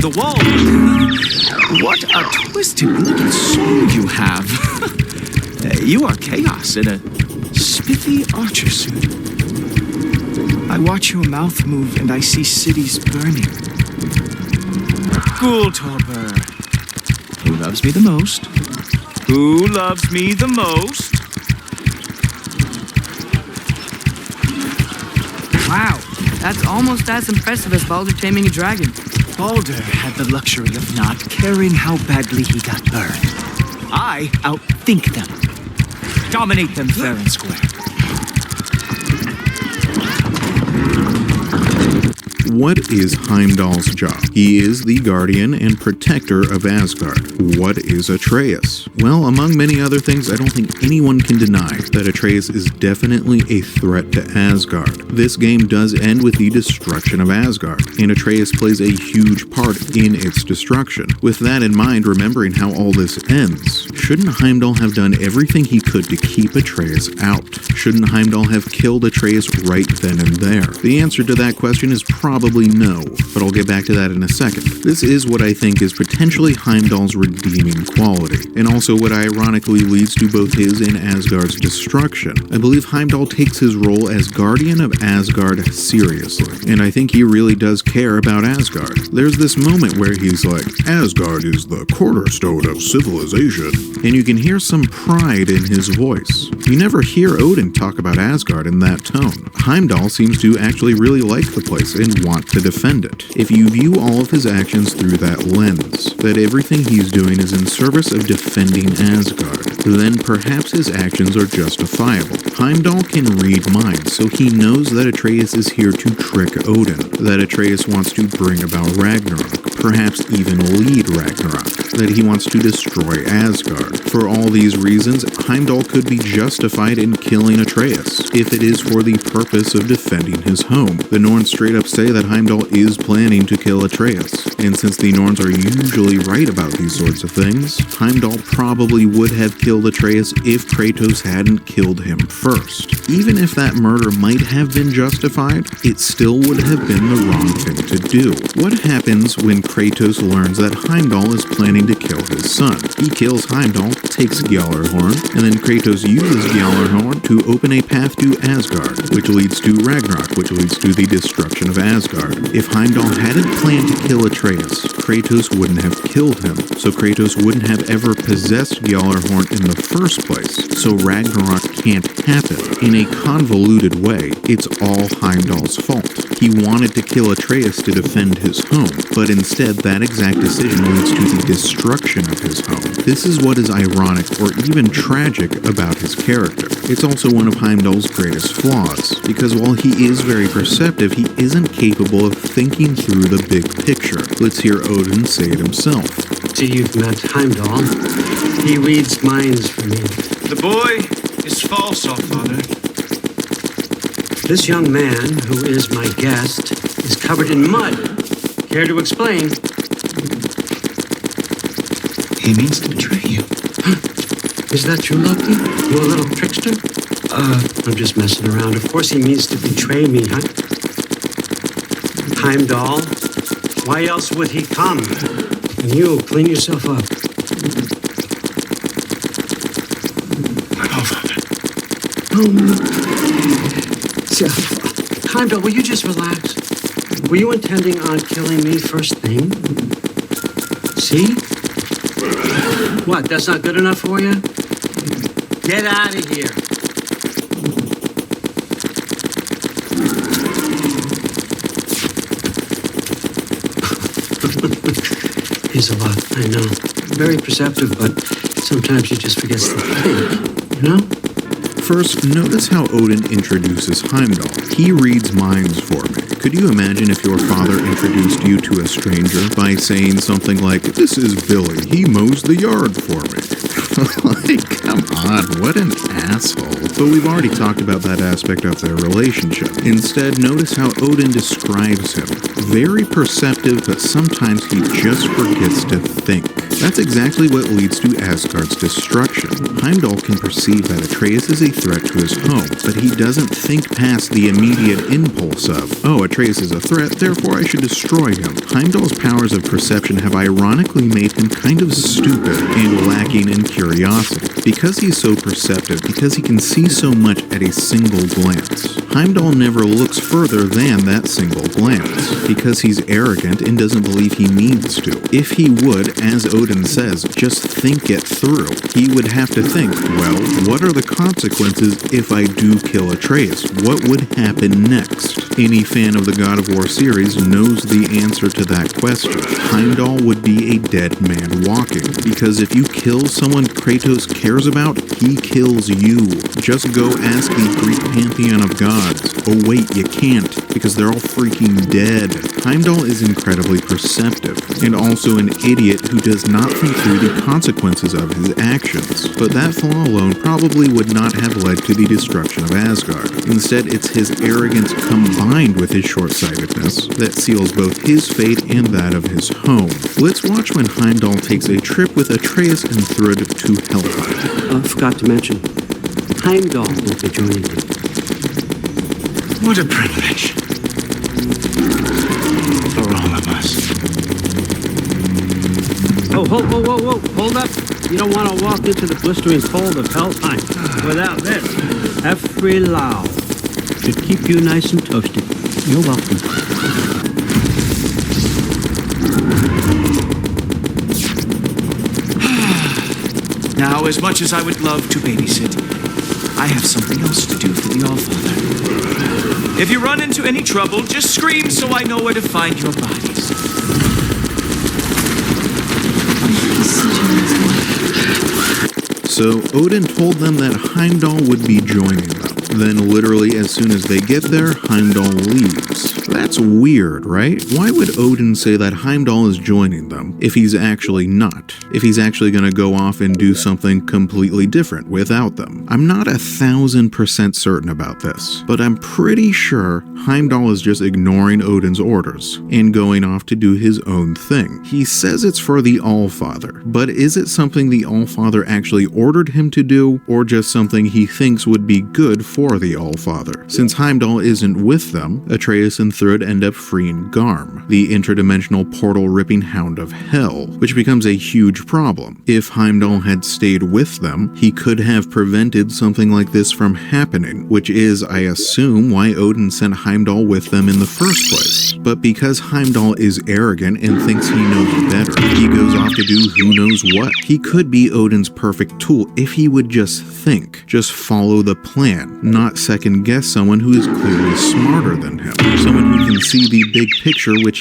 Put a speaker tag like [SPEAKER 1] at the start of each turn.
[SPEAKER 1] The wall. What a twisted little soul you have. You are chaos in a spiffy archer suit. I watch your mouth move and I see cities burning. Ghoultober. Who loves me the most? Who loves me the most?
[SPEAKER 2] Wow, that's almost as impressive as Baldur taming a dragon.
[SPEAKER 1] Baldur had the luxury of not caring how badly he got burned. I outthink them. Dominate them fair and square.
[SPEAKER 3] What is Heimdall's job? He is the guardian and protector of Asgard. What is Atreus? Well, among many other things, I don't think anyone can deny that Atreus is definitely a threat to Asgard. This game does end with the destruction of Asgard, and Atreus plays a huge part in its destruction. With that in mind, remembering how all this ends, shouldn't Heimdall have done everything he could to keep Atreus out? Shouldn't Heimdall have killed Atreus right then and there? The answer to that question is probably no, but I'll get back to that in a second. This is what I think is potentially Heimdall's redeeming quality, and also what ironically leads to both his and Asgard's destruction. I believe Heimdall takes his role as guardian of Asgard seriously, and I think he really does care about Asgard. There's this moment where he's like, Asgard is the cornerstone of civilization, and you can hear some pride in his voice. You never hear Odin talk about Asgard in that tone. Heimdall seems to actually really like the place and want to defend it. If you view all of his actions through that lens, that everything he's doing is in service of defending Asgard, then perhaps his actions are justifiable. Heimdall can read minds, so he knows that Atreus is here to trick Odin, that Atreus wants to bring about Ragnarok, perhaps even lead Ragnarok, that he wants to destroy Asgard. For all these reasons, Heimdall could be justified in killing Atreus, if it is for the purpose of defending his home. The Norns straight up say that Heimdall is planning to kill Atreus, and since the Norns are usually right about these sorts of things, Heimdall probably would have killed Atreus if Kratos hadn't killed him first. Even if that murder might have been justified, it still would have been the wrong thing to do. What happens when Kratos learns that Heimdall is planning to kill his son? He kills Heimdall, takes Gjallarhorn, and then Kratos uses Gjallarhorn to open a path to Asgard, which leads to Ragnarok, which leads to the destruction of Asgard. If Heimdall hadn't planned to kill Atreus, Kratos wouldn't have killed him, so Kratos wouldn't have ever possessed Gjallarhorn in the first place, so Ragnarok can't happen. In a convoluted way, it's all Heimdall's fault. He wanted to kill Atreus to defend his home, but instead that exact decision leads to the destruction of his home. This is what is ironic or even tragic about his character. It's also one of Heimdall's greatest flaws, because while he is very perceptive, he isn't capable of thinking through the big picture. Let's hear Odin say it himself.
[SPEAKER 4] So you've met Heimdall. He reads minds for me.
[SPEAKER 1] The boy is false, all father.
[SPEAKER 4] This young man, who is my guest, is covered in mud. Care to explain?
[SPEAKER 1] He means to betray you.
[SPEAKER 4] Is that you, Loki? You a little trickster? I'm just messing around. Of course he means to betray me, huh? Heimdall? Why else would he come? And you, clean yourself up.
[SPEAKER 1] Oh, father.
[SPEAKER 4] Heimdall, will you just relax? Were you intending on killing me first thing? See? What, that's not good enough for you? Get out of here. He's a lot, I know. Very perceptive, but sometimes he just forgets to think, you know?
[SPEAKER 3] First, notice how Odin introduces Heimdall. He reads minds for me. Could you imagine if your father introduced you to a stranger by saying something like, "This is Billy, he mows the yard for me"? Like, come on, what an asshole. But we've already talked about that aspect of their relationship. Instead, notice how Odin describes him. Very perceptive, but sometimes he just forgets to think. That's exactly what leads to Asgard's destruction. Heimdall can perceive that Atreus is a threat to his home, but he doesn't think past the immediate impulse of, oh, Atreus is a threat, therefore I should destroy him. Heimdall's powers of perception have ironically made him kind of stupid and lacking in curiosity. Because he's so perceptive, because he can see so much at a single glance, Heimdall never looks further than that single glance, because he's arrogant and doesn't believe he needs to. If he would, as Odin says, just think it through, he would have to think, well, what are the consequences if I do kill Atreus? What would happen next? Any fan of the God of War series knows the answer to that question. Heimdall would be a dead man walking, because if you kill someone Kratos cares about, he kills you. Just go ask the Greek pantheon of gods. Oh wait, you can't, because they're all freaking dead. Heimdall is incredibly perceptive, and also an idiot who does not think through the consequences of his actions. But that flaw alone probably would not have led to the destruction of Asgard. Instead, it's his arrogance combined with his short-sightedness that seals both his fate and that of his home. Let's watch when Heimdall takes a trip with Atreus and Thrud to Helheim.
[SPEAKER 4] I forgot to mention, Heimdall will be joining me.
[SPEAKER 1] What a privilege. For all of us.
[SPEAKER 4] Oh, whoa, hold up. You don't want to walk into the blistering cold of Helheim without this. Every Lao should keep you nice and toasty. You're welcome.
[SPEAKER 1] Now, as much as I would love to babysit, I have something else to do for the Allfather. If you run into any trouble, just scream so I know where to find your bodies.
[SPEAKER 3] So Odin told them that Heimdall would be joining them. Then literally as soon as they get there, Heimdall leaves. That's weird, right? Why would Odin say that Heimdall is joining them if he's actually not? If he's actually going to go off and do something completely different without them? I'm not 1,000% certain about this, but I'm pretty sure Heimdall is just ignoring Odin's orders and going off to do his own thing. He says it's for the Allfather, but is it something the Allfather actually ordered him to do, or just something he thinks would be good for the Allfather? Since Heimdall isn't with them, Atreus and Thrud end up freeing Garm, the interdimensional portal-ripping hound of hell, which becomes a huge problem. If Heimdall had stayed with them, he could have prevented something like this from happening, which is, I assume, why Odin sent Heimdall with them in the first place. But because Heimdall is arrogant and thinks he knows better, he goes off to do who knows what. He could be Odin's perfect tool if he would just think, just follow the plan, not second-guess someone who is clearly smarter than him, someone who can see the big picture which